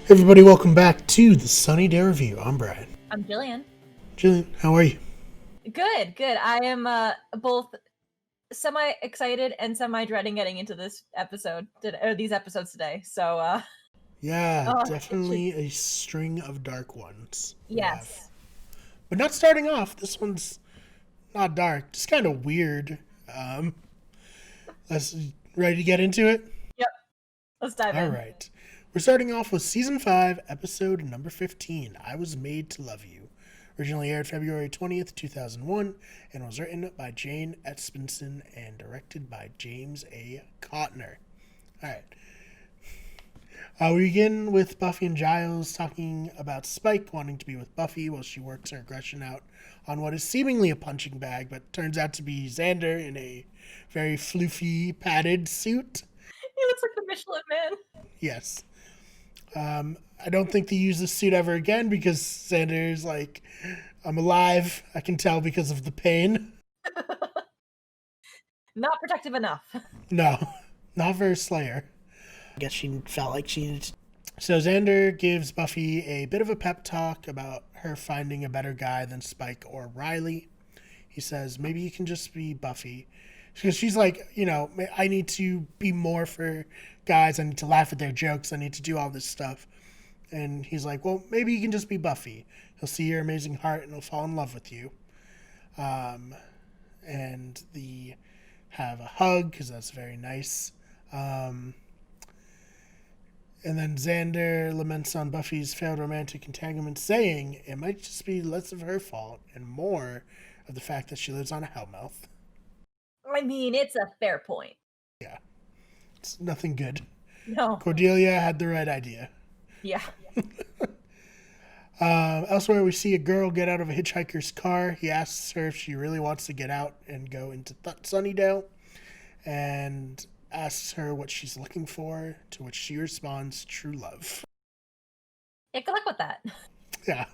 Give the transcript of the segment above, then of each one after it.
Everybody, welcome back to the Sunny Day Review. I'm Brian. I'm Jillian. Jillian, how are you? Good. I am both semi-excited and semi-dreading getting into this episode, or these episodes today. So, Yeah, it should. definitely a string of dark ones we have. Yes. But not starting off. This one's not dark, just kind of weird. Um, let's ready to get into it? Yep. Let's dive All in. right. We're starting off with Season 5, Episode number 15, I Was Made to Love You. Originally aired February 20th, 2001, and was written by Jane Espenson and directed by James A. Cottner. All right. We begin with Buffy and Giles talking about Spike wanting to be with Buffy while she works her aggression out on what is seemingly a punching bag, but turns out to be Xander in a very floofy, padded suit. He looks like the Michelin Man. Yes. I don't think they use this suit ever again because Xander's like, I'm alive. I can tell because of the pain. Not protective enough. No, not for a Slayer. I guess she felt like she needed. So Xander gives Buffy a bit of a pep talk about her finding a better guy than Spike or Riley. He says, maybe you can just be Buffy. Because she's like, I need to be more for guys. I need to laugh at their jokes. I need to do all this stuff. And he's like, well, maybe you can just be Buffy. He'll see your amazing heart and he'll fall in love with you. And they have a hug because that's very nice. And then Xander laments on Buffy's failed romantic entanglement, saying it might just be less of her fault and more of the fact that she lives on a hellmouth. I mean, it's a fair point. Yeah. It's nothing good. No. Cordelia had the right idea. Yeah. Elsewhere, we see a girl get out of a hitchhiker's car. He asks her if she really wants to get out and go into Sunnydale, and asks her what she's looking for, to which she responds, true love. Yeah, good luck with that. Yeah.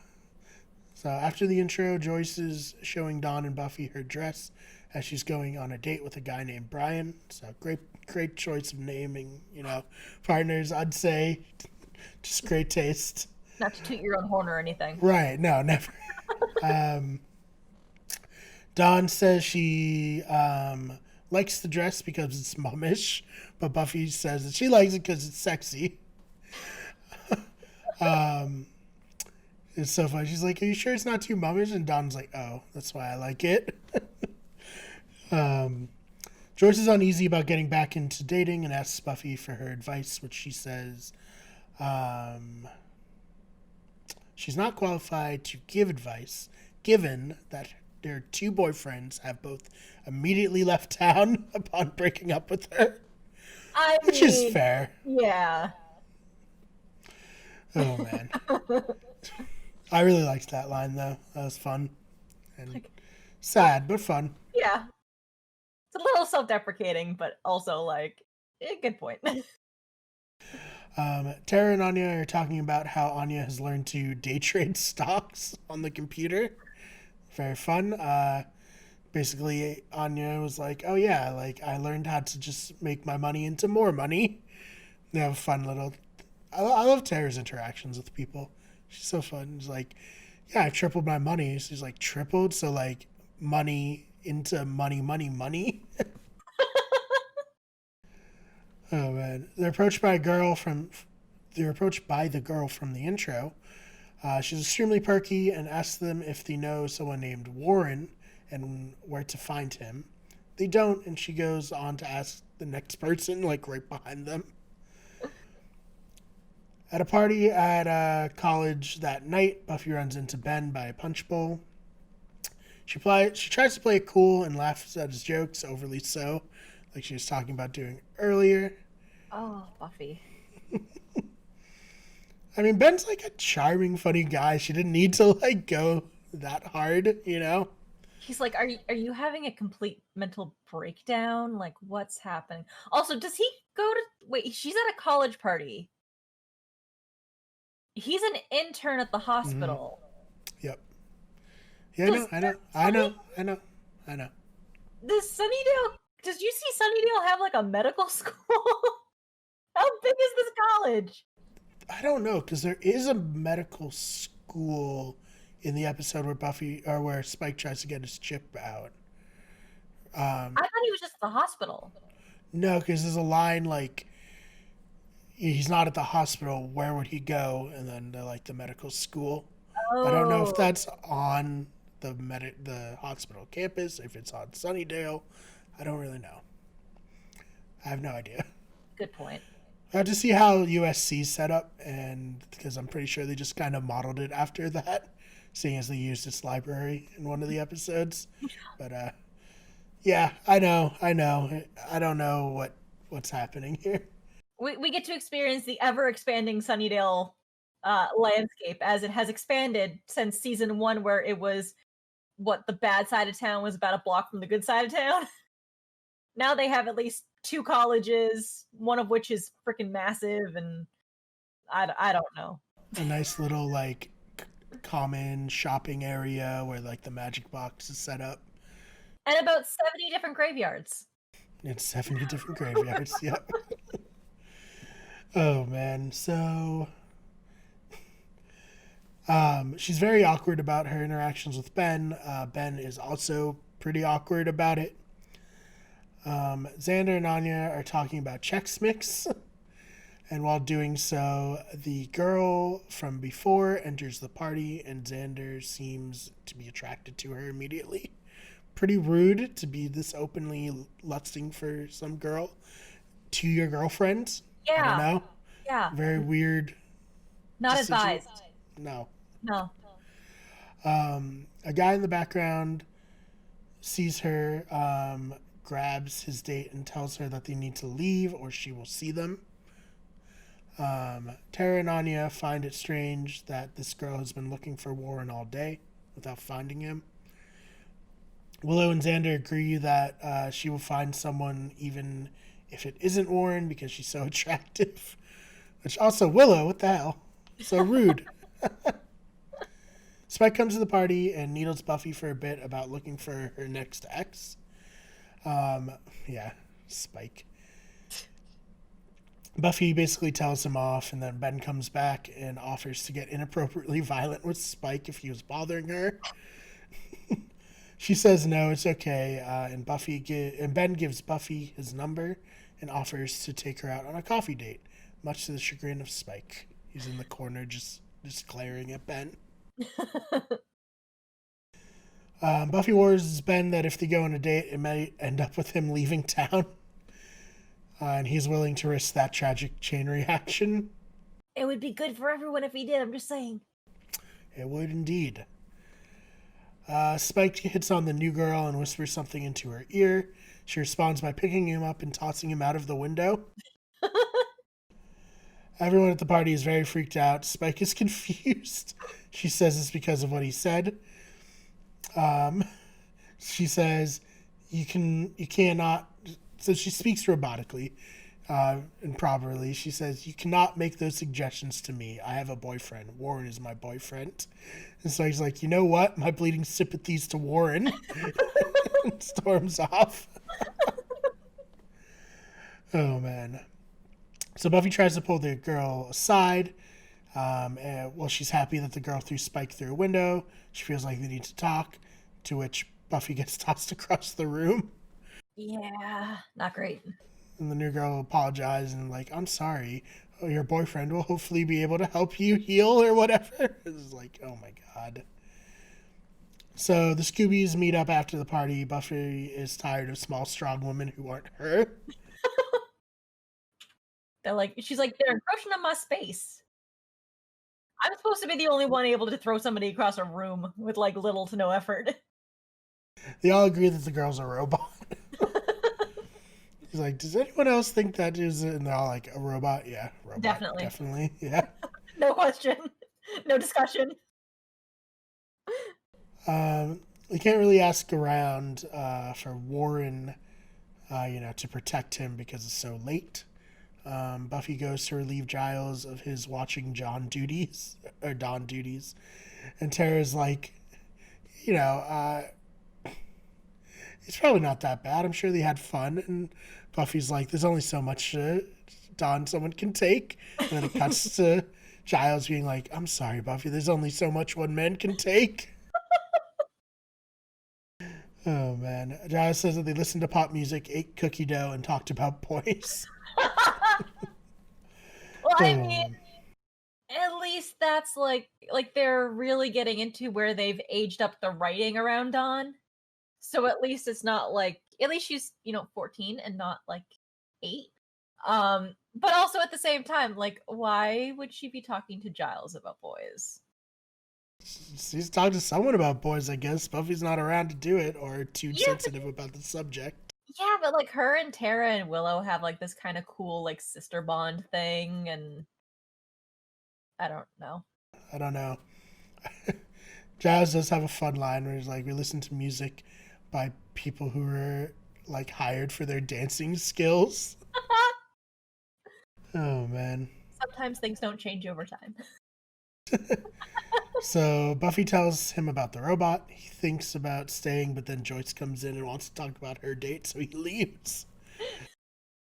So after the intro, Joyce is showing Dawn and Buffy her dress as she's going on a date with a guy named Brian. So great choice of naming, partners, I'd say. Just great taste. Not to toot your own horn or anything. Right. No, never. Dawn says she likes the dress because it's mommish, but Buffy says that she likes it because it's sexy. It's so funny. She's like, are you sure it's not too mommish? And Dawn's like, oh, that's why I like it. Joyce is uneasy about getting back into dating and asks Buffy for her advice, which she says she's not qualified to give advice, given that their two boyfriends have both immediately left town upon breaking up with her. Which is fair. Yeah. Oh, man. I really liked that line, though. That was fun. And sad, but fun. Yeah. It's a little self-deprecating, but also, good point. Tara and Anya are talking about how Anya has learned to day trade stocks on the computer. Very fun. Basically, Anya was like, oh yeah, I learned how to just make my money into more money. They have a fun little... I love Tara's interactions with people. She's so fun. She's like, yeah, I've tripled my money. She's like, tripled? So money into money. Oh man, they're approached by the girl from the intro. She's extremely perky and asks them if they know someone named Warren and where to find him. They don't, and she goes on to ask the next person, right behind them. At a party at college that night, Buffy runs into Ben by a punch bowl. She tries to play it cool and laughs at his jokes, overly so, like she was talking about doing earlier. Oh, Buffy. I mean, Ben's a charming, funny guy. She didn't need to go that hard, He's like, are you having a complete mental breakdown? What's happening? Also, does he go to... Wait, she's at a college party. He's an intern at the hospital. Mm-hmm. Yep. Yeah, I know. Does you see Sunnydale have a medical school? How big is this college? I don't know, because there is a medical school in the episode where Buffy or where Spike tries to get his chip out. I thought he was just at the hospital. No, because there's a line like he's not at the hospital. Where would he go? And then like the medical school. I don't know if Oh, that's on the hospital campus. If it's on Sunnydale, I don't really know. I have no idea. good point. I have to see how USC's set up, and because I'm pretty sure they just kind of modeled it after that, seeing as they used its library in one of the episodes. But yeah, I know. I don't know what's happening here. We get to experience the ever expanding Sunnydale landscape as it has expanded since season 1, where it was what the bad side of town was about a block from the good side of town. Now they have at least 2 colleges, one of which is freaking massive, and I don't know. A nice little like common shopping area where like the magic box is set up. And about 70 different graveyards. It's 70 different graveyards. Yep. Oh man, so she's very awkward about her interactions with Ben. Ben is also pretty awkward about it. Xander and Anya are talking about Chex Mix, and while doing so, the girl from before enters the party, and Xander seems to be attracted to her immediately. Pretty rude to be this openly lusting for some girl to your girlfriend. I don't Yeah, know. yeah. Very weird Not decision. advised. No. No. A guy in the background sees her, grabs his date, and tells her that they need to leave or she will see them. Tara and Anya find it strange that this girl has been looking for Warren all day without finding him. Willow and Xander agree that she will find someone even if it isn't Warren because she's so attractive. Which also, Willow, what the hell? So rude. Spike comes to the party and needles Buffy for a bit about looking for her next ex. Yeah, Spike. Buffy basically tells him off, and then Ben comes back and offers to get inappropriately violent with Spike if he was bothering her. She says no, it's okay, and Ben gives Buffy his number and offers to take her out on a coffee date, much to the chagrin of Spike. He's in the corner just glaring at Ben. Buffy warns Ben that if they go on a date, it might end up with him leaving town. And he's willing to risk that tragic chain reaction. It would be good for everyone if he did, I'm just saying. It would indeed. Spike hits on the new girl and whispers something into her ear. She responds by picking him up and tossing him out of the window. Everyone at the party is very freaked out. Spike is confused. She says it's because of what he said. She says, you cannot, so she speaks robotically, improperly. She says, you cannot make those suggestions to me. I have a boyfriend. Warren is my boyfriend. And so he's like, you know what? My bleeding sympathies to Warren. And storms off. Oh, man. So Buffy tries to pull the girl aside. And, she's happy that the girl threw Spike through a window. She feels like they need to talk, to which Buffy gets tossed across the room. Yeah, not great. And the new girl apologizes and like, I'm sorry. Your boyfriend will hopefully be able to help you heal or whatever. It's like, oh my god. So the Scoobies meet up after the party. Buffy is tired of small, strong women who aren't her. She's like, they're encroaching on my space. I'm supposed to be the only one able to throw somebody across a room with like little to no effort. They all agree that the girl's a robot. He's like, does anyone else think that is? And they're all like, a robot? Yeah, robot. Definitely. Yeah. No question. No discussion. We can't really ask around for Warren, to protect him because it's so late. Buffy goes to relieve Giles of his watching Dawn duties. And Tara's like, it's probably not that bad. I'm sure they had fun. And Buffy's like, there's only so much Dawn someone can take. And then it cuts to Giles being like, I'm sorry, Buffy, there's only so much one man can take. Oh, man. Giles says that they listened to pop music, ate cookie dough, and talked about boys. Well, I mean, Oh, at least that's like they're really getting into where they've aged up the writing around Dawn. So at least it's not like, at least she's, 14 and not like 8. But also at the same time, like, why would she be talking to Giles about boys? she's talking to someone about boys, I guess. Buffy's not around to do it or too Yeah, sensitive about the subject. yeah, but like her and Tara and Willow have like this kind of cool like sister bond thing, and I don't know. I don't know. Giles does have a fun line where he's like, we listen to music by people who were like hired for their dancing skills. Oh, man. Sometimes things don't change over time. So Buffy tells him about the robot. He thinks about staying, but then Joyce comes in and wants to talk about her date, so he leaves.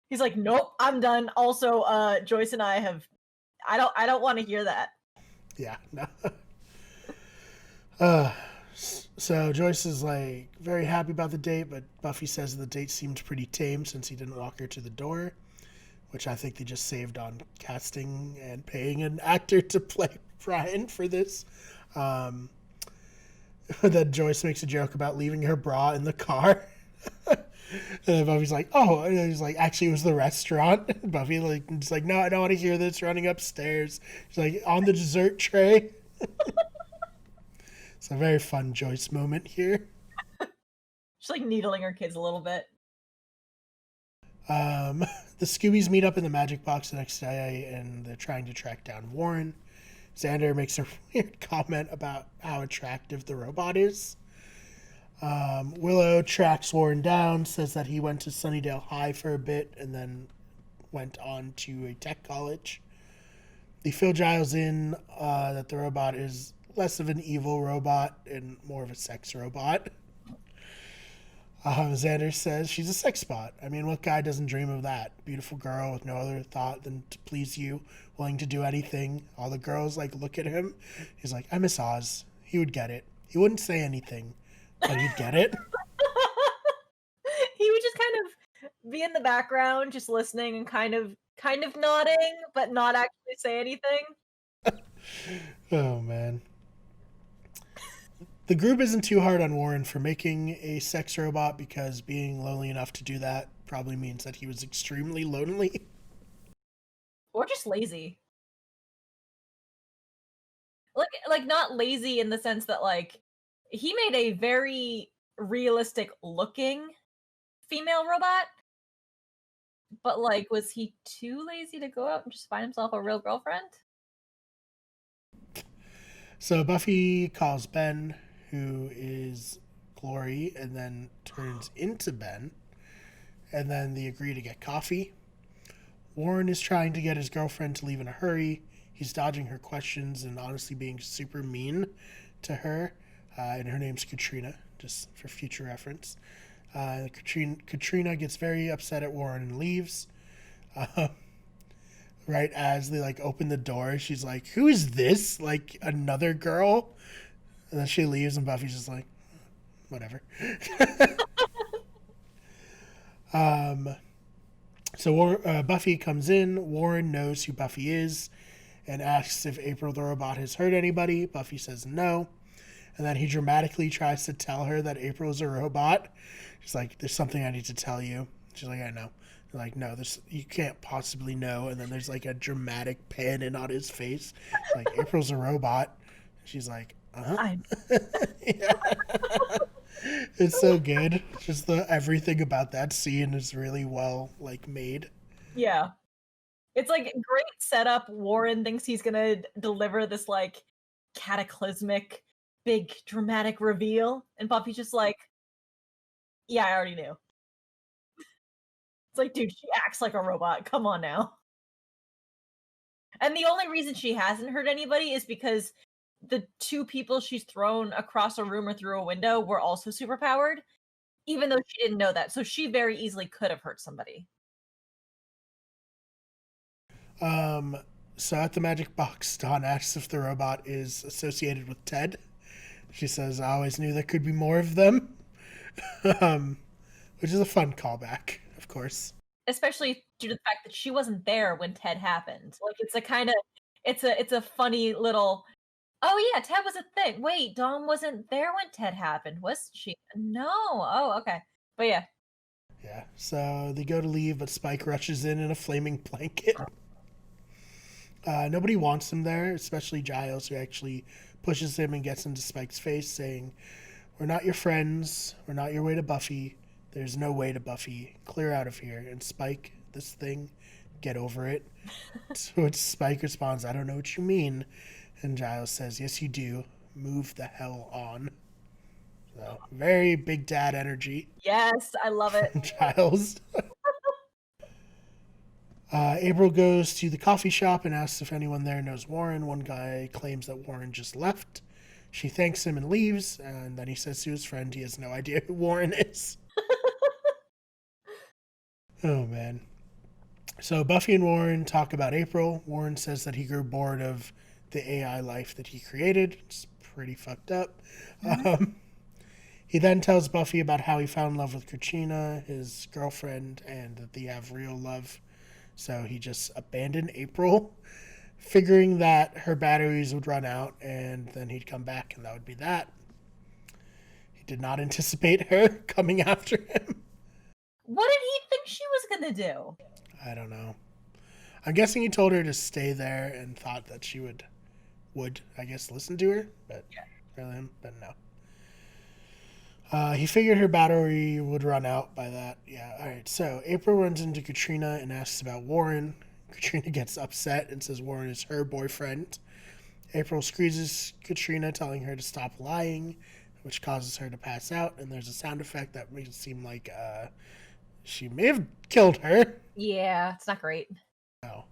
He's like, nope, I'm done. Also, Joyce and I have, I don't want to hear that. Yeah, no. uh, so Joyce is like very happy about the date, but Buffy says the date seemed pretty tame since he didn't walk her to the door, which I think they just saved on casting and paying an actor to play Brian for this. Then Joyce makes a joke about leaving her bra in the car. And then Buffy's like, oh, and he's like, actually, it was the restaurant. And Buffy is like, no, I don't want to hear this. Running upstairs. She's like, on the dessert tray. It's a very fun Joyce moment here. She's like needling her kids a little bit. The Scoobies meet up in the magic box the next day, and they're trying to track down Warren. Xander makes a weird comment about how attractive the robot is. Willow tracks Warren down, says that he went to Sunnydale High for a bit and then went on to a tech college. They fill Giles in that the robot is less of an evil robot and more of a sex robot. Xander says she's a sex bot. I mean, what guy doesn't dream of that? Beautiful girl with no other thought than to please you, willing to do anything. All the girls like look at him. He's like, I miss Oz. He would get it. He wouldn't say anything, but he'd get it. He would just kind of be in the background, just listening and kind of nodding, but not actually say anything. Oh, man. The group isn't too hard on Warren for making a sex robot because being lonely enough to do that probably means that he was extremely lonely. Or just lazy. Like not lazy in the sense that like he made a very realistic looking female robot, but like was he too lazy to go out and just find himself a real girlfriend? So Buffy calls Ben, who is Glory, and then turns into Ben. And then they agree to get coffee. Warren is trying to get his girlfriend to leave in a hurry. He's dodging her questions and honestly being super mean to her. And her name's Katrina, just for future reference. Katrina gets very upset at Warren and leaves. Right as they like open the door, she's like, who is this? Like another girl? And then she leaves and Buffy's just like, whatever. So Buffy comes in. Warren knows who Buffy is and asks if April the robot has hurt anybody. Buffy says no. And then he dramatically tries to tell her that April is a robot. She's like, there's something I need to tell you. She's like, I know. They're like, no, this you can't possibly know. And then there's like a dramatic pan in on his face. Like, April's a robot. She's like, I'm yeah. It's so good. Just everything about that scene is really well like made. Yeah. It's like great setup. Warren thinks he's gonna deliver this like cataclysmic, big dramatic reveal, and Buffy's just like, yeah, I already knew. It's like, dude, she acts like a robot. Come on now. And the only reason she hasn't hurt anybody is because the two people she's thrown across a room or through a window were also superpowered, even though she didn't know that. So she very easily could have hurt somebody. So at the magic box, Dawn asks if the robot is associated with Ted. She says, I always knew there could be more of them. um, which is a fun callback, of course. Especially due to the fact that she wasn't there when Ted happened. Like, it's a kind of, it's a funny little, oh yeah, Ted was a thing. Wait, Dawn wasn't there when Ted happened, was she? No. Oh, okay. But yeah. Yeah, so they go to leave, but Spike rushes in a flaming blanket. Nobody wants him there, especially Giles, who actually pushes him and gets into Spike's face, saying, We're not your friends. We're not your way to Buffy. There's no way to Buffy. Clear out of here. And Spike, this thing, get over it. To which Spike responds, I don't know what you mean. And Giles says, yes, you do. Move the hell on. So, very big dad energy. Yes, I love it. Giles. April goes to the coffee shop and asks if anyone there knows Warren. One guy claims that Warren just left. She thanks him and leaves, and then he says to his friend he has no idea who Warren is. Oh, man. So Buffy and Warren talk about April. Warren says that he grew bored of the AI life that he created. It's pretty fucked up. He then tells Buffy about how he fell in love with Katrina, his girlfriend, and that they have real love. So he just abandoned April, figuring that her batteries would run out and then he'd come back and that would be that. He did not anticipate her coming after him. What did he think she was going to do? I don't know. I'm guessing he told her to stay there and thought that she would I guess, listen to her, but no. He figured her battery would run out by that. Yeah, all right. So April runs into Katrina and asks about Warren. Katrina gets upset and says Warren is her boyfriend. April squeezes Katrina, telling her to stop lying, which causes her to pass out. And there's a sound effect that makes it seem like she may have killed her. Yeah, it's not great. No.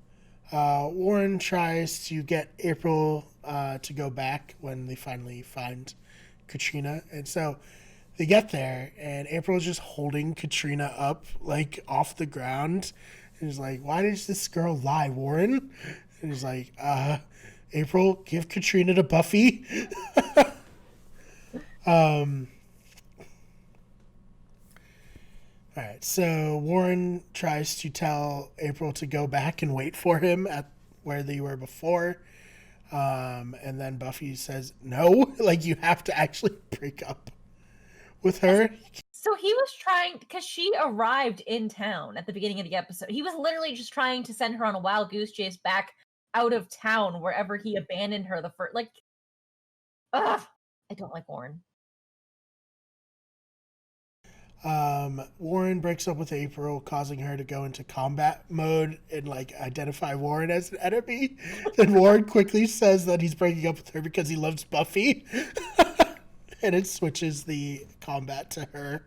Warren tries to get April to go back when they finally find Katrina. And so they get there, and April's just holding Katrina up, like, off the ground. And he's like, why does this girl lie, Warren? And he's like, April, give Katrina to Buffy. All right, so Warren tries to tell April to go back and wait for him at where they were before. And then Buffy says, no, like, you have to actually break up with her. So he was trying, because she arrived in town at the beginning of the episode. He was literally just trying to send her on a wild goose chase back out of town, wherever he abandoned her the first. Like, ugh, I don't like Warren. Warren breaks up with April, causing her to go into combat mode and like identify Warren as an enemy. Then Warren quickly says that he's breaking up with her because he loves Buffy. And it switches the combat to her.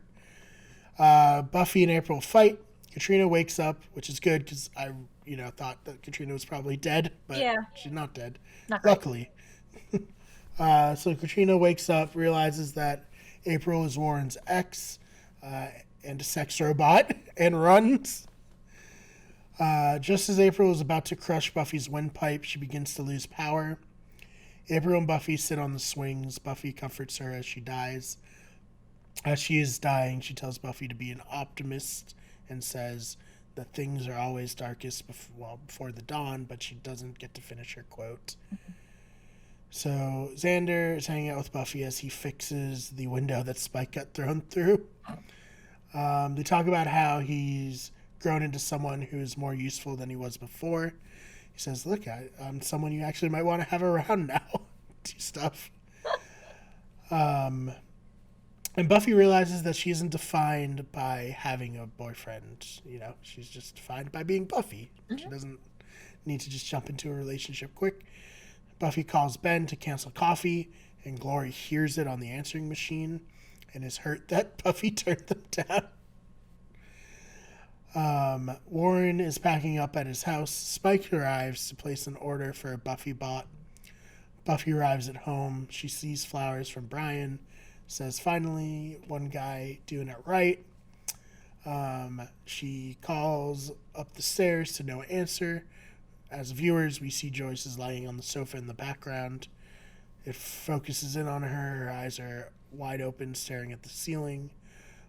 Buffy and April fight. Katrina wakes up, which is good because I, thought that Katrina was probably dead, but she's not dead. Luckily. So Katrina wakes up, realizes that April is Warren's ex and a sex robot, and runs. Just as April is about to crush Buffy's windpipe, she begins to lose power. April and Buffy sit on the swings. Buffy comforts her as she dies. As she is dying, she tells Buffy to be an optimist and says that things are always darkest before the dawn, but she doesn't get to finish her quote. So Xander is hanging out with Buffy as he fixes the window that Spike got thrown through. They talk about how he's grown into someone who is more useful than he was before. He says, look, I'm someone you actually might want to have around now. Do stuff. And Buffy realizes that she isn't defined by having a boyfriend. She's just defined by being Buffy. Mm-hmm. She doesn't need to just jump into a relationship quick. Buffy calls Ben to cancel coffee, and Glory hears it on the answering machine and is hurt that Buffy turned them down. Warren is packing up at his house. Spike arrives to place an order for a Buffy bot. Buffy arrives at home. She sees flowers from Brian. Says, finally, one guy doing it right. She calls up the stairs to no answer. as viewers, we see Joyce is lying on the sofa in the background. It focuses in on her. Her eyes are wide open, staring at the ceiling.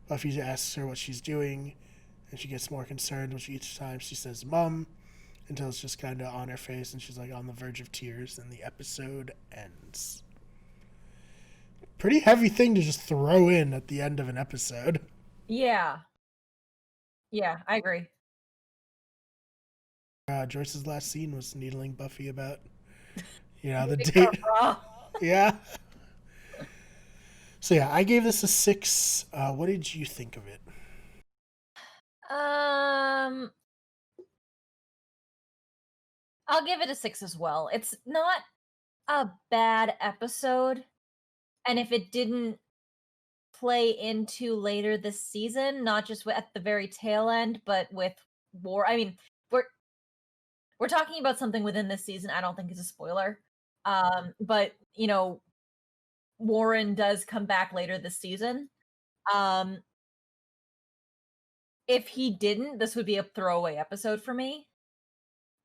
Buffy asks her what she's doing, and she gets more concerned each time she says "Mom," until it's just kind of on her face, and she's like on the verge of tears, and the episode ends. Pretty heavy thing to just throw in at the end of an episode. Yeah. Yeah, I agree. Joyce's last scene was needling Buffy about, the Big date. bra. Yeah. So yeah, I gave this a 6. What did you think of it? I'll give it a 6 as well. It's not a bad episode, and if it didn't play into later this season, not just at the very tail end, but with War. I mean, we're talking about something within this season. I don't think it's a spoiler. But Warren does come back later this season. If he didn't, this would be a throwaway episode for me.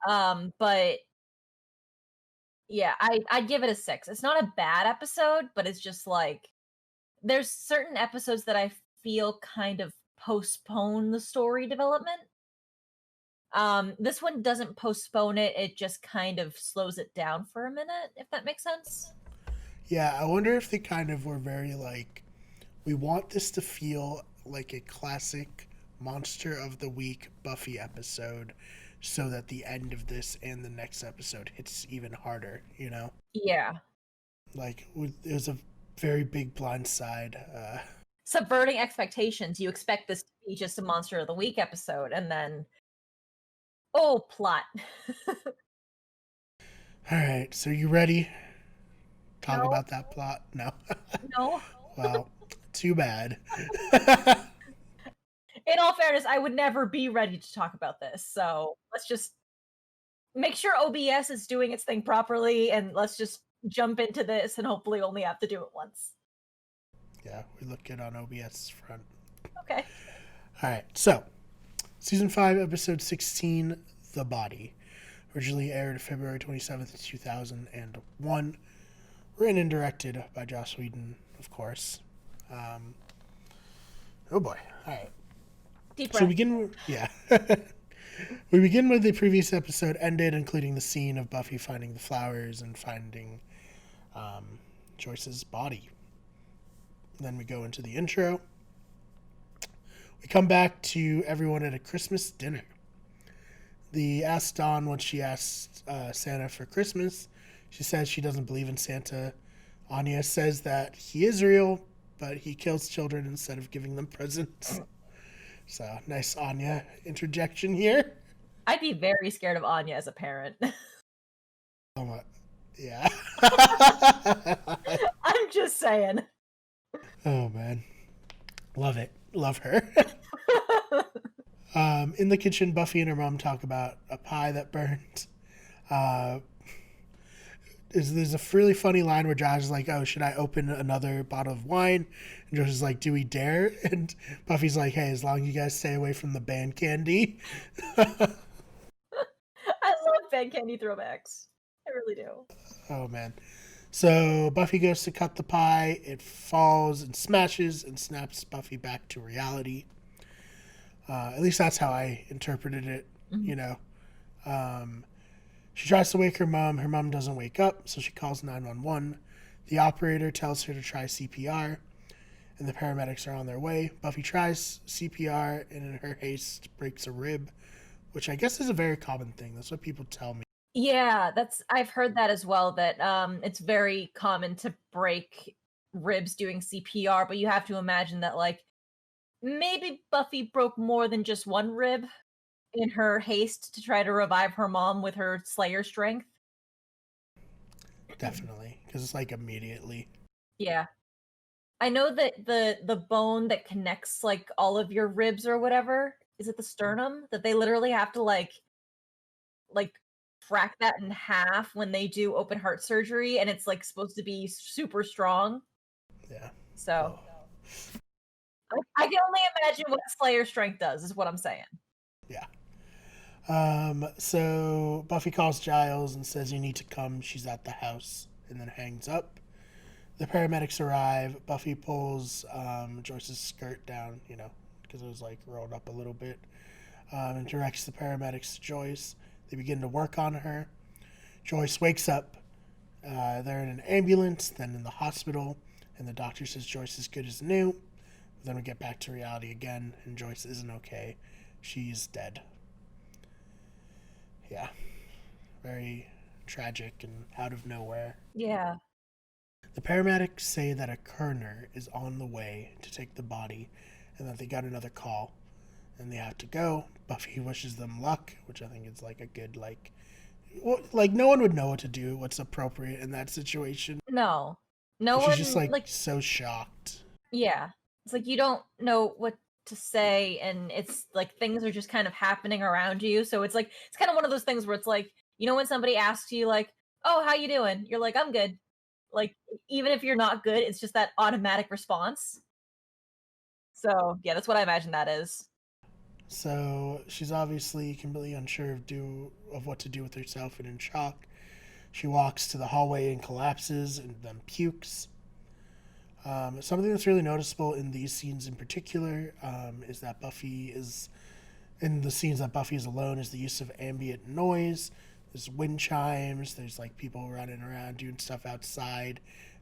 But yeah, I'd give it a 6. It's not a bad episode, but it's just like there's certain episodes that I feel kind of postpone the story development. This one doesn't postpone it, it just kind of slows it down for a minute, if that makes sense. Yeah, I wonder if they kind of were very like, we want this to feel like a classic Monster of the Week Buffy episode, so that the end of this and the next episode hits even harder, Yeah. Like, it was a very big blind side. Subverting expectations. You expect this to be just a Monster of the Week episode, and then plot. All right, so you ready? Talk No. about that plot? No. No. Well, too bad. In all fairness, I would never be ready to talk about this. So let's just make sure OBS is doing its thing properly, and let's just jump into this and hopefully only have to do it once. Yeah, we look good on OBS front. Okay. All right, so Season 5, Episode 16, The Body. Originally aired February 27th, 2001. Written and directed by Joss Whedon, of course. Oh boy. All right. Deep So breath. we begin with the previous episode ended, including the scene of Buffy finding the flowers and finding Joyce's body. Then we go into the intro. We come back to everyone at a Christmas dinner. They asked Dawn what she asked Santa for Christmas. She says she doesn't believe in Santa. Anya says that he is real, but he kills children instead of giving them presents. So, nice Anya interjection here. I'd be very scared of Anya as a parent. Yeah. I'm just saying. Oh, man. Love it. Love her. In the kitchen, Buffy and her mom talk about a pie that burned. There's a really funny line where Josh is like, "Oh, should I open another bottle of wine?" And Josh is like, "Do we dare?" And Buffy's like, "Hey, as long as you guys stay away from the band candy." I love band candy throwbacks. I really do. Oh, man. So Buffy goes to cut the pie. It falls and smashes and snaps Buffy back to reality. At least that's how I interpreted it, She tries to wake her mom. Her mom doesn't wake up, so she calls 911. The operator tells her to try CPR, and the paramedics are on their way. Buffy tries CPR, and in her haste, breaks a rib, which I guess is a very common thing. That's what people tell me. Yeah, I've heard that as well, that it's very common to break ribs doing CPR, but you have to imagine that, like, maybe Buffy broke more than just one rib in her haste to try to revive her mom with her Slayer strength. Definitely, because it's like immediately. Yeah. I know that the bone that connects like all of your ribs or whatever, is it the sternum? That they literally have to like crack that in half when they do open heart surgery, and it's like supposed to be super strong. Yeah. So I can only imagine what Slayer strength does, is what I'm saying. Yeah. So Buffy calls Giles and says, "You need to come. She's at the house," and then hangs up. The paramedics arrive. Buffy pulls Joyce's skirt down, because it was like rolled up a little bit, and directs the paramedics to Joyce. They begin to work on her. Joyce wakes up. They're in an ambulance, then in the hospital, and the doctor says Joyce is good as new. But then we get back to reality again, and Joyce isn't okay. She's dead. Yeah, very tragic and out of nowhere. Yeah. The paramedics say that a coroner is on the way to take the body and that they got another call and they have to go. Buffy wishes them luck, which I think is like a good, no one would know what to do, what's appropriate in that situation. No. No But she's just one, like like, so shocked. yeah. It's like you don't know what to say, and it's like things are just kind of happening around you. So it's like it's kind of one of those things where it's like, when somebody asks you like, "Oh, how you doing?" You're like, "I'm good." Like even if you're not good, it's just that automatic response. So, yeah, that's what I imagine that is. So she's obviously completely unsure of what to do with herself and in shock. She walks to the hallway and collapses and then pukes. Something that's really noticeable in these scenes in particular is that Buffy is in the scenes that Buffy is alone is the use of ambient noise. There's wind chimes. There's like people running around doing stuff outside,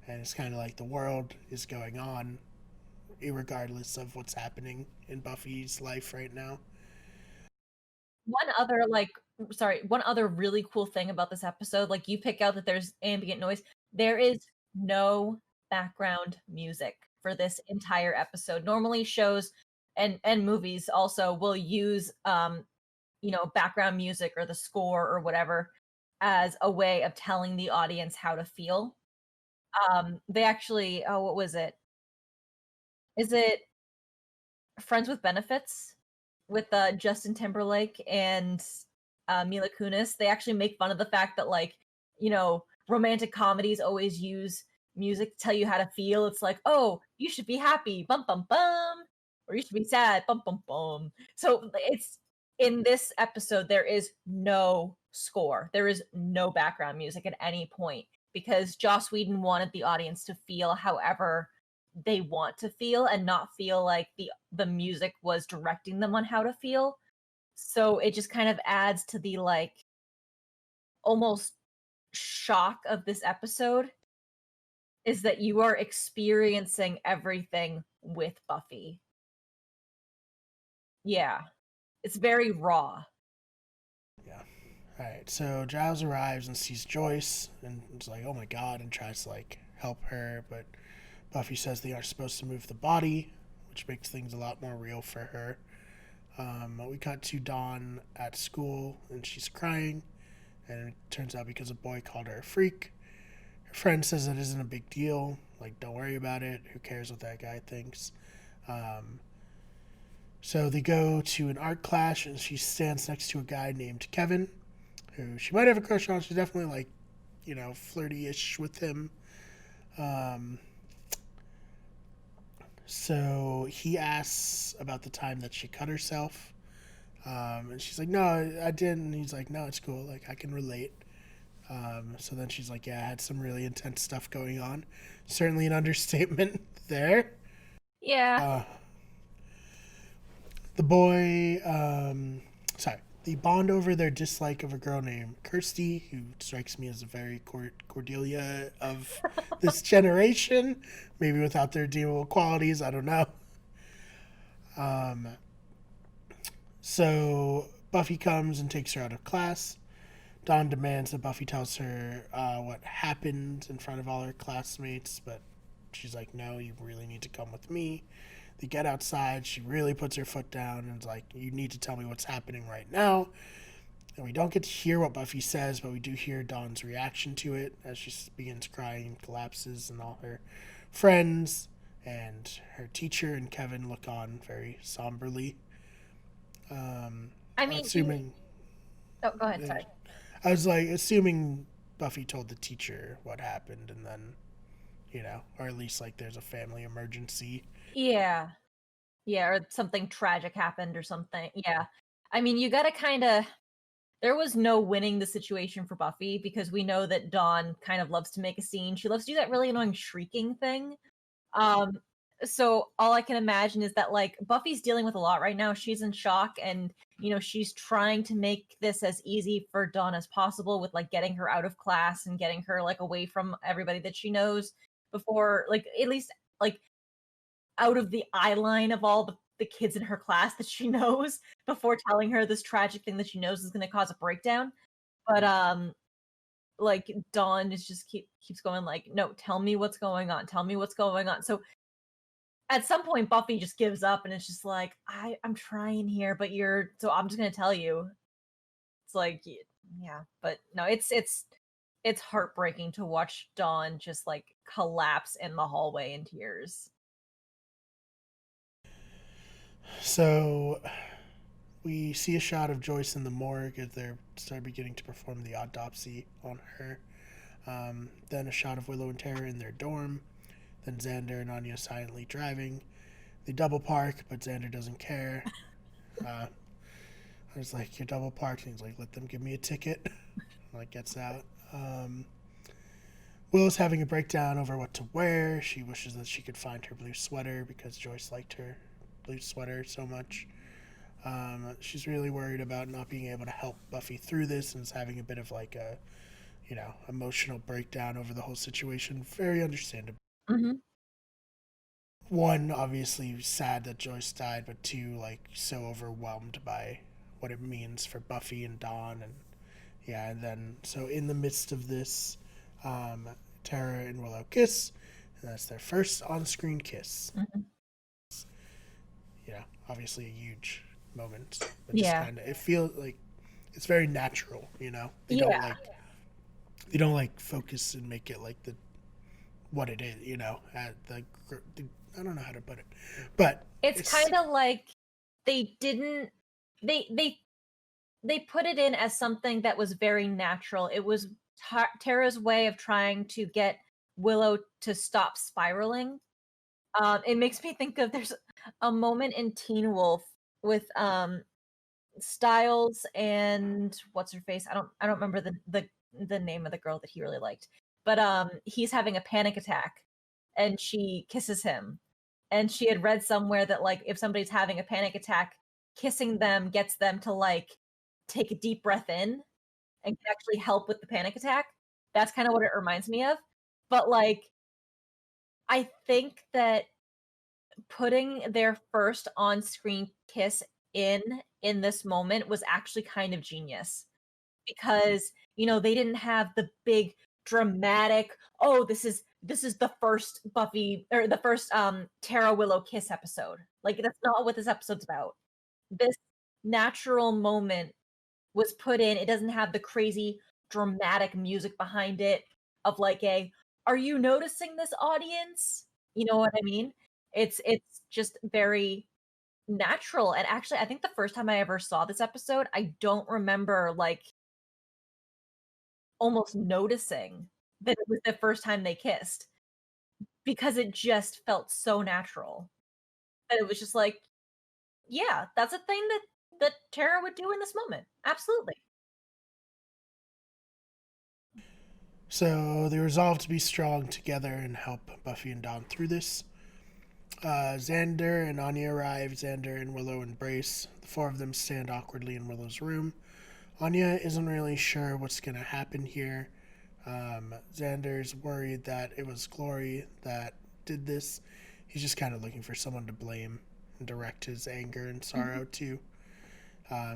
and it's kind of like the world is going on, regardless of what's happening in Buffy's life right now. One other really cool thing about this episode, like you pick out that there's ambient noise. There is no background music for this entire episode. Normally shows and movies also will use background music or the score or whatever as a way of telling the audience how to feel. They actually, oh, what was it? Is it Friends with Benefits with Justin Timberlake and Mila Kunis? They actually make fun of the fact that romantic comedies always use music to tell you how to feel. It's like, oh, you should be happy, bum bum bum, or you should be sad, bum bum bum. So it's in this episode there is no score. There is no background music at any point because Joss Whedon wanted the audience to feel however they want to feel and not feel like the music was directing them on how to feel. So it just kind of adds to the almost shock of this episode is that you are experiencing everything with Buffy. Yeah. It's very raw. Yeah. All right. So Giles arrives and sees Joyce and is like, "Oh my god!" and tries to like help her, but Buffy says they aren't supposed to move the body, which makes things a lot more real for her. We cut to Dawn at school and she's crying, and it turns out because a boy called her a freak. Her friend says it isn't a big deal. Like, don't worry about it. Who cares what that guy thinks? Um, so they go to an art class, and she stands next to a guy named Kevin, who she might have a crush on. She's definitely like, flirty-ish with him. Um, so he asks about the time that she cut herself. And she's like, "No, I didn't." And he's like, "No, it's cool. Like, I can relate." So then she's like, "Yeah, I had some really intense stuff going on." Certainly an understatement there. Yeah. Uh, the boy, the bond over their dislike of a girl named Kirsty, who strikes me as a very Cordelia of this generation, maybe without their redeemable qualities, I don't know. Um, so Buffy comes and takes her out of class. Dawn demands that Buffy tells her what happened in front of all her classmates, but she's like, "No, you really need to come with me." They get outside. She really puts her foot down and is like, "You need to tell me what's happening right now." And we don't get to hear what Buffy says, but we do hear Dawn's reaction to it as she begins crying and collapses, and all her friends and her teacher and Kevin look on very somberly. I I'm mean, assuming. oh, go ahead, sorry. I was like assuming Buffy told the teacher what happened, and then, or at least like there's a family emergency. Yeah. Yeah, or something tragic happened or something. Yeah. I mean, you gotta kinda There was no winning the situation for Buffy because we know that Dawn kind of loves to make a scene. She loves to do that really annoying shrieking thing. Um, so all I can imagine is that like Buffy's dealing with a lot right now. She's in shock and she's trying to make this as easy for Dawn as possible with like getting her out of class and getting her like away from everybody that she knows before like at least like out of the eye line of all the kids in her class that she knows before telling her this tragic thing that she knows is going to cause a breakdown. But like Dawn is just keeps going like, no, tell me what's going on. Tell me what's going on. So at some point Buffy just gives up and it's just like, I'm trying here, but so I'm just gonna tell you. It's like yeah, but no, it's heartbreaking to watch Dawn just like collapse in the hallway in tears. So we see a shot of Joyce in the morgue as they're beginning to perform the autopsy on her. Then a shot of Willow and Tara in their dorm. Then Xander and Anya silently driving. They double park, but Xander doesn't care. I was like, "You're double parked." And he's like, "Let them give me a ticket." Like, gets out. Willow's having a breakdown over what to wear. She wishes that she could find her blue sweater because Joyce liked her blue sweater so much. She's really worried about not being able to help Buffy through this and is having a bit of like a, emotional breakdown over the whole situation. Very understandable. Mm-hmm. One, obviously sad that Joyce died, but two, like so overwhelmed by what it means for Buffy and Dawn, and yeah, and then so in the midst of this, Tara and Willow kiss, and that's their first on-screen kiss. Mm-hmm. Obviously a huge moment, but just Yeah. kind of it feels like it's very natural. They Yeah. don't like focus and make it like what it is. At the I don't know how to put it, but It's kind of like they didn't they put it in as something that was very natural. It was Tara's way of trying to get Willow to stop spiraling. It makes me think of there's a moment in Teen Wolf with Styles and what's her face? I don't remember the name of the girl that he really liked. But he's having a panic attack and she kisses him. And she had read somewhere that like if somebody's having a panic attack, kissing them gets them to like take a deep breath in and can actually help with the panic attack. That's kind of what it reminds me of. But like I think that putting their first on-screen kiss in this moment was actually kind of genius because they didn't have the big dramatic, oh, this is the first Buffy or the first Tara Willow kiss episode. Like that's not what this episode's about. This natural moment was put in. It doesn't have the crazy dramatic music behind it of like a, are you noticing this, audience? You know what I mean? It's just very natural. And actually, I think the first time I ever saw this episode, I don't remember like almost noticing that it was the first time they kissed because it just felt so natural. That it was just like, yeah, that's a thing that Tara would do in this moment. Absolutely. So they resolve to be strong together and help Buffy and Dawn through this. Xander and Anya arrive. Xander and Willow embrace. The four of them stand awkwardly in Willow's room. Anya isn't really sure what's going to happen here. Xander's worried that it was Glory that did this. He's just kind of looking for someone to blame and direct his anger and sorrow to.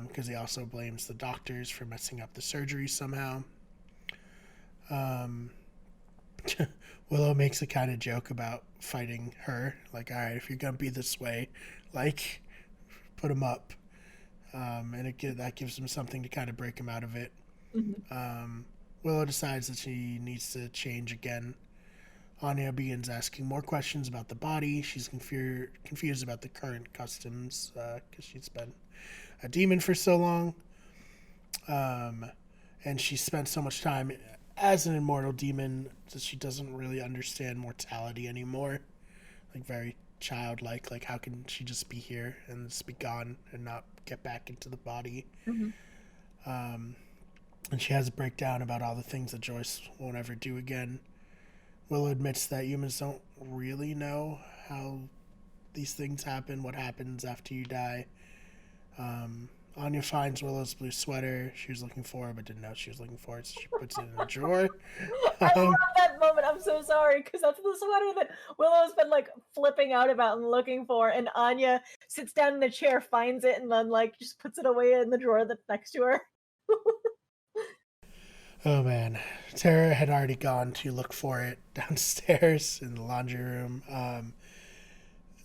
Because he also blames the doctors for messing up the surgery somehow. Willow makes a kind of joke about fighting her. Like, all right, if you're going to be this way, like, put him up. And that gives him something to kind of break him out of it. Mm-hmm. Willow decides that she needs to change again. Anya begins asking more questions about the body. She's confused about the current customs because she's been a demon for so long. And she spent so much time as an immortal demon that she doesn't really understand mortality anymore. Like, very childlike. Like, how can she just be here and just be gone and not get back into the body? Mm-hmm. Um, and she has a breakdown about all the things that Joyce won't ever do again. Willow admits that humans don't really know how these things happen, what happens after you die. Anya finds Willow's blue sweater she was looking for, but didn't know she was looking for it, so she puts it in a drawer. I love that moment. I'm so sorry, because that's the sweater that Willow's been like flipping out about and looking for, and Anya sits down in a chair, finds it, and then like just puts it away in the drawer that's next to her. Oh man, Tara had already gone to look for it downstairs in the laundry room.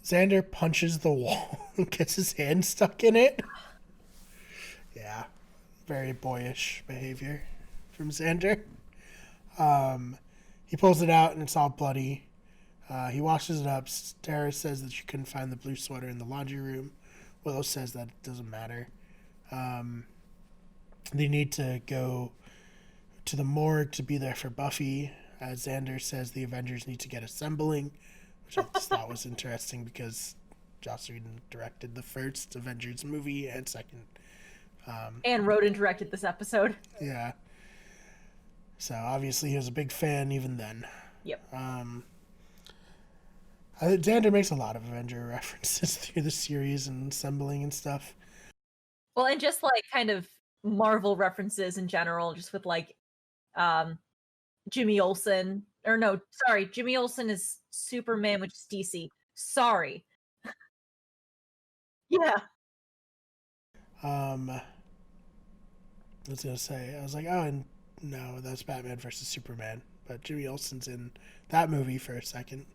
Xander punches the wall and gets his hand stuck in it. Yeah, very boyish behavior from Xander. He pulls it out and it's all bloody. He washes it up. Tara says that she couldn't find the blue sweater in the laundry room. Willow says that it doesn't matter. They need to go to the morgue to be there for Buffy. Xander says the Avengers need to get assembling, which I just thought was interesting because Joss Whedon directed the first Avengers movie and second. And wrote and directed this episode. Yeah. So obviously he was a big fan even then. Yep. Xander makes a lot of Avenger references through the series and assembling and stuff. Well, and just like kind of Marvel references in general, just with like Jimmy Olsen. Or no, sorry, Jimmy Olsen is Superman, which is DC. Sorry. Yeah. I was gonna say, I was like, oh, and no, that's Batman versus Superman. But Jimmy Olsen's in that movie for a second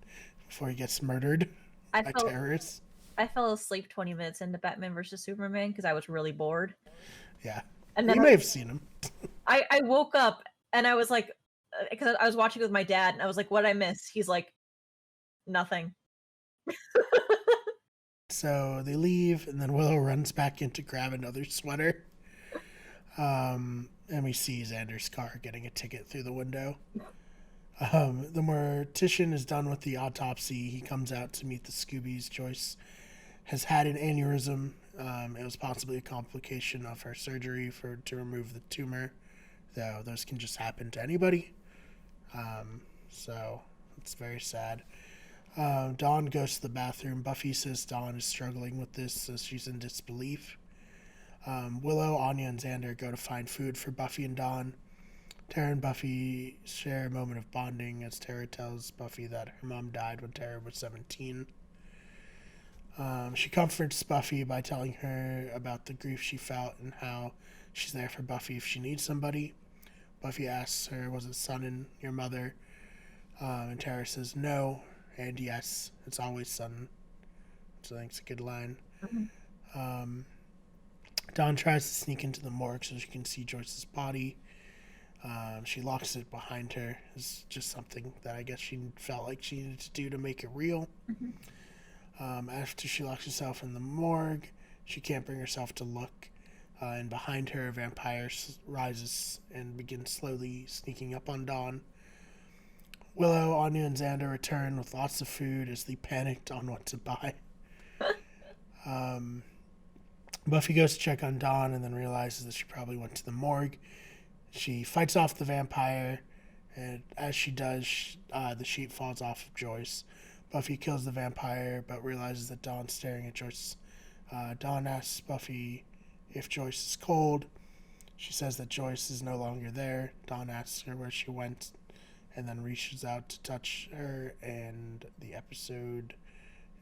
before he gets murdered by terrorists. I fell asleep 20 minutes into Batman versus Superman because I was really bored. Yeah. And then you may have seen him. I woke up and I was like, because I was watching with my dad, and I was like, what did I miss? He's like, nothing. So they leave, and then Willow runs back in to grab another sweater. And we see Xander's car getting a ticket through the window. The mortician is done with the autopsy. He comes out to meet the Scoobies. Joyce has had an aneurysm. It was possibly a complication of her surgery to remove the tumor, though those can just happen to anybody. So it's very sad. Dawn goes to the bathroom. Buffy says Dawn is struggling with this, so she's in disbelief. Willow, Anya, and Xander go to find food for Buffy and Dawn. Tara and Buffy share a moment of bonding as Tara tells Buffy that her mom died when Tara was 17. She comforts Buffy by telling her about the grief she felt and how she's there for Buffy if she needs somebody. Buffy asks her, was it son and your mother? And Tara says no, and yes, it's always son. So I think it's a good line. Mm-hmm. Dawn tries to sneak into the morgue so she can see Joyce's body. She locks it behind her. It's just something that I guess she felt like she needed to do to make it real. Mm-hmm. After she locks herself in the morgue, she can't bring herself to look. And behind her, a vampire rises and begins slowly sneaking up on Dawn. Willow, Anya, and Xander return with lots of food as they panicked on what to buy. Buffy goes to check on Dawn and then realizes that she probably went to the morgue. She fights off the vampire, and as she does, the sheet falls off of Joyce. Buffy kills the vampire, but realizes that Dawn's staring at Joyce. Dawn asks Buffy if Joyce is cold. She says that Joyce is no longer there. Dawn asks her where she went, and then reaches out to touch her, and the episode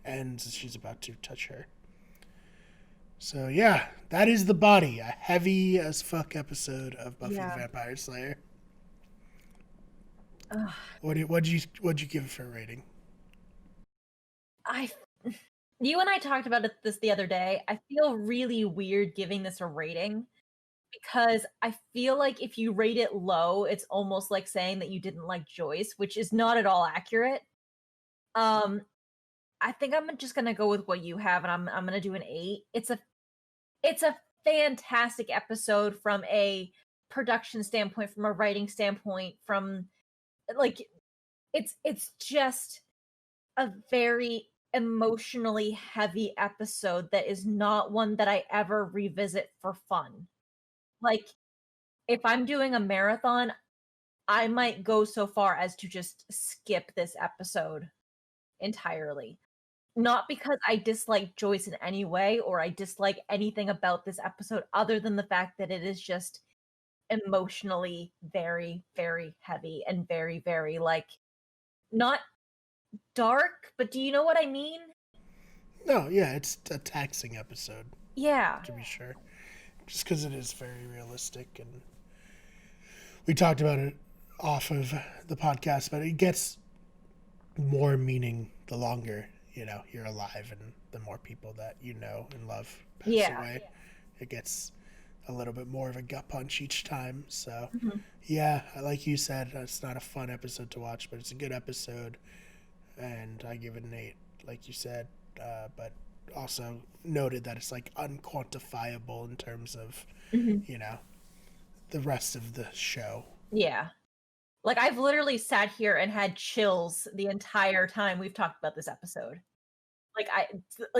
ends as she's about to touch her. So yeah, that is The Body, a heavy as fuck episode of Buffy the Vampire Slayer. What'd you give it for a rating? You and I talked about this the other day. I feel really weird giving this a rating because I feel like if you rate it low, it's almost like saying that you didn't like Joyce, which is not at all accurate. I think I'm just gonna go with what you have, and I'm gonna do an 8. It's a fantastic episode from a production standpoint, from a writing standpoint, from like it's just a very emotionally heavy episode that is not one that I ever revisit for fun. Like, if I'm doing a marathon, I might go so far as to just skip this episode entirely. Not because I dislike Joyce in any way or I dislike anything about this episode other than the fact that it is just emotionally very, very heavy and very, very, like, not dark, but do you know what I mean? No, yeah, it's a taxing episode, Yeah. to be sure. Just because it is very realistic, and we talked about it off of the podcast, but it gets more meaning the longer, you're alive and the more people that you know and love pass Yeah. away. It gets a little bit more of a gut punch each time. So, Mhm. yeah, like you said, it's not a fun episode to watch, but it's a good episode, and I give it an 8, like you said, but also noted that it's like unquantifiable in terms of, Mhm. the rest of the show. Yeah. Like, I've literally sat here and had chills the entire time we've talked about this episode. Like,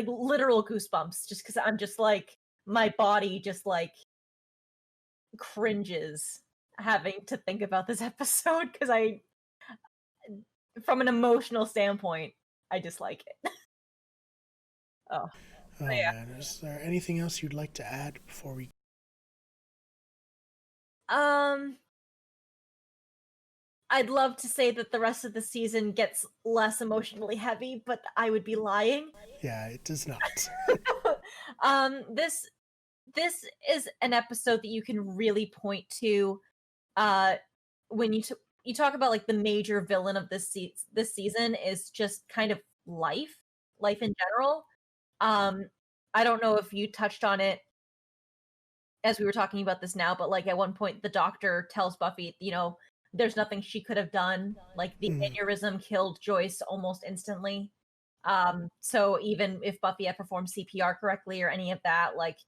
literal goosebumps just because I'm just like, my body just like cringes having to think about this episode because from an emotional standpoint, I dislike it. Oh, Oh yeah. man, is there anything else you'd like to add before we? Um, I'd love to say that the rest of the season gets less emotionally heavy, but I would be lying. Yeah, it does not. This is an episode that you can really point to uh when you talk about like the major villain of this season is just kind of life in general. um I don't know if you touched on it as we were talking about this now, but like at one point the doctor tells Buffy, there's nothing she could have done, like the Mm, aneurysm killed Joyce almost instantly. So even if Buffy had performed CPR correctly or any of that, like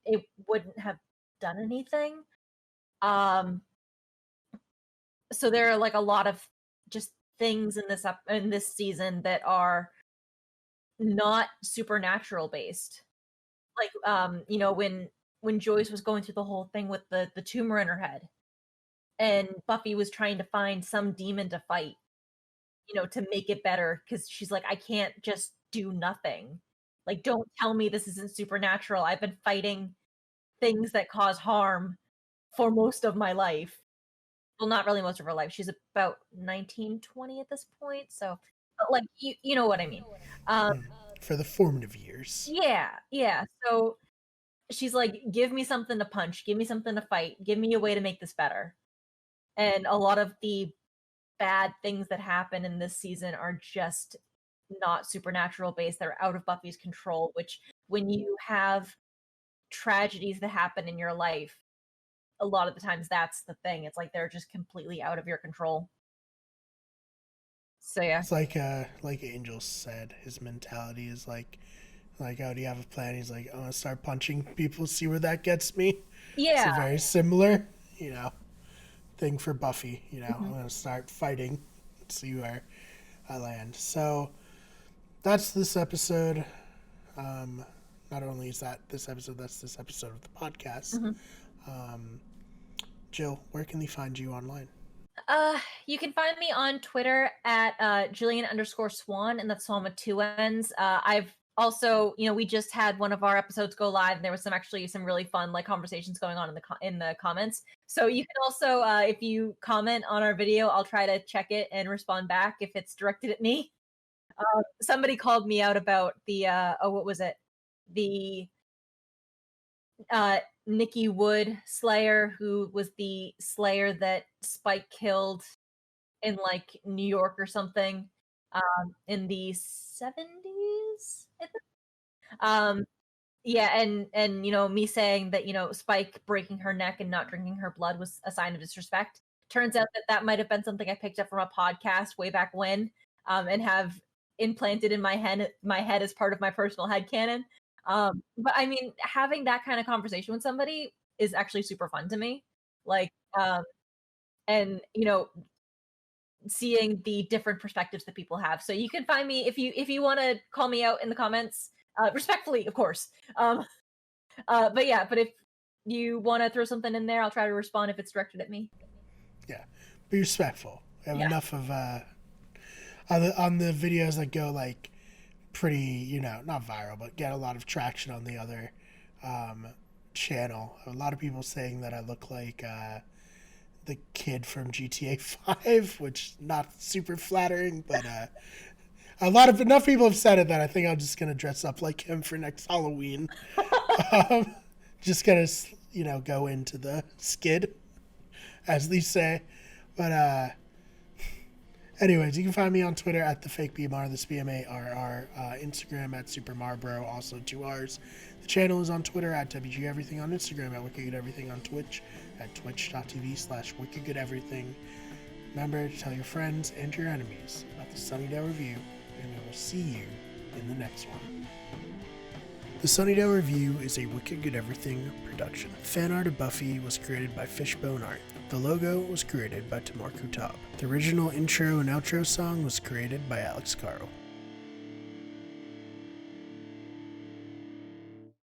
it wouldn't have done anything. Um, so there are like a lot of just things in this season that are not supernatural based. Like when Joyce was going through the whole thing with the tumor in her head, and Buffy was trying to find some demon to fight, to make it better because she's like, I can't just do nothing. Like, don't tell me this isn't supernatural. I've been fighting things that cause harm for most of my life. Well, not really most of her life. She's about 19, 20 at this point. So, but like, you know what I mean. Um, mm. For the formative years. yeah, yeah. So she's like, give me something to punch, give me something to fight, give me a way to make this better. And a lot of the bad things that happen in this season are just not supernatural based. They're out of Buffy's control, which when you have tragedies that happen in your life, a lot of the times that's the thing. It's like they're just completely out of your control. So yeah. It's like Angel said, his mentality is like, oh, do you have a plan? He's like, I'm gonna start punching people, see where that gets me. It's a Yeah. very similar, thing for Buffy. I'm Mhm. gonna start fighting, see where I land. So that's this episode. Um, Not only is that this episode, that's this episode of the podcast. Mhm. Um, Jill, where can they find you online? You can find me on Twitter at Jillian_Swan, and that's Swan with 2 N's. I've also, we just had one of our episodes go live, and there was some really fun like conversations going on in the comments. So you can also, if you comment on our video, I'll try to check it and respond back if it's directed at me. Somebody called me out about the what was it? The Nikki Wood Slayer, who was the Slayer that Spike killed in like New York or something, in the 70s. I think. Yeah, and me saying that Spike breaking her neck and not drinking her blood was a sign of disrespect. Turns out that might have been something I picked up from a podcast way back when, and have implanted in my head as part of my personal headcanon. But I mean, having that kind of conversation with somebody is actually super fun to me. Like, and seeing the different perspectives that people have. So you can find me if you want to call me out in the comments, respectfully, of course. But yeah, but you want to throw something in there, I'll try to respond if it's directed at me. Yeah, be respectful. I have Yeah. enough of on the videos that go like pretty, not viral, but get a lot of traction on the other channel. A lot of people saying that I look like the kid from GTA 5, which not super flattering, but enough people have said it that I think I'm just gonna dress up like him for next Halloween. Just gonna go into the skid, as they say. But anyways, you can find me on Twitter at the fake BMR, this BMARR, Instagram at SuperMarbro, also 2 R's. The channel is on Twitter at WG Everything, on Instagram at Wicked Everything, on Twitch at twitch.tv/WickedGoodEverything. Remember to tell your friends and your enemies about the Sunnydale Review, and we will see you in the next one. The Sunnydale Review is a Wicked Good Everything production. Fan art of Buffy was created by Fishbone Art. The logo was created by Tamar Kutab. The original intro and outro song was created by Alex Carl.